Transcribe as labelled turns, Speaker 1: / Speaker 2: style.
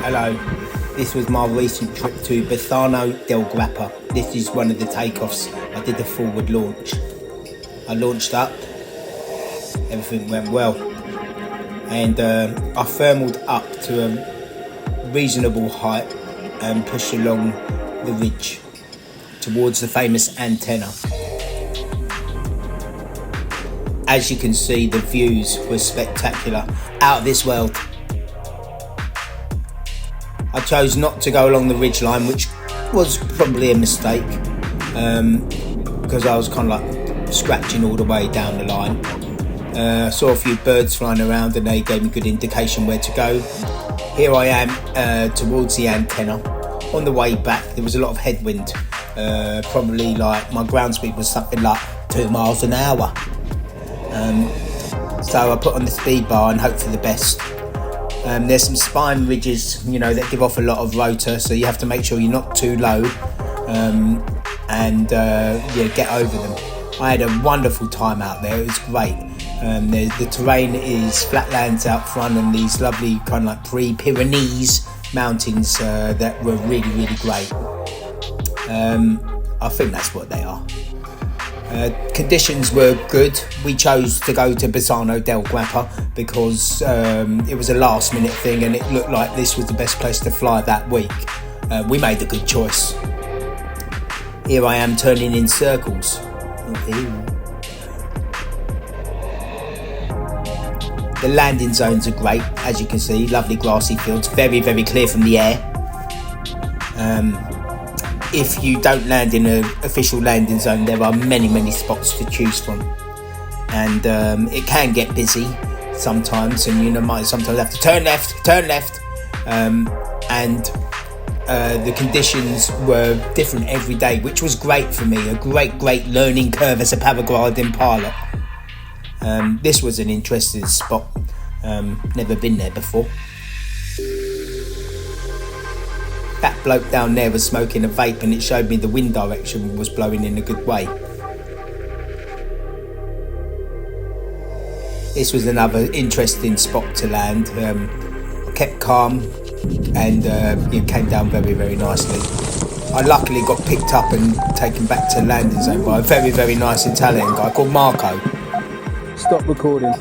Speaker 1: Hello, this was my recent trip to Bassano del Grappa. This is one of the takeoffs. I did the forward launch. I launched up, everything went well, and I thermaled up to a reasonable height and pushed along the ridge towards the famous antenna. As you can see, the views were spectacular, out of this world. I chose not to go along the ridge line, which was probably a mistake, because I was kind of like scratching all the way down the line. I saw a few birds flying around and they gave me good indication where to go. Here I am towards the antenna. On the way back there was a lot of headwind, probably like my ground speed was something like 2 miles an hour. So I put on the speed bar and hope for the best. There's some spine ridges, that give off a lot of rotor, so you have to make sure you're not too low, and get over them. I had a wonderful time out there. It was great. The terrain is flatlands out front and these lovely kind of like pre-Pyrenees mountains that were really, really great. I think that's what they are. Conditions were good. We chose to go to Bassano del Grappa because it was a last minute thing and it looked like this was the best place to fly that week. We made a good choice. Here I am turning in circles. The landing zones are great, as you can see. Lovely grassy fields, very, very clear from the air. If you don't land in an official landing zone, there are many, many spots to choose from, and it can get busy sometimes, and you might sometimes have to turn left, and the conditions were different every day, which was great for me. A great learning curve as a paragliding pilot. This was an interesting spot. Never been there before. That bloke down there was smoking a vape and it showed me the wind direction was blowing in a good way. This was another interesting spot to land. I kept calm and it came down very, very nicely. I luckily got picked up and taken back to landing zone by a very, very nice Italian guy called Marco. Stop recording.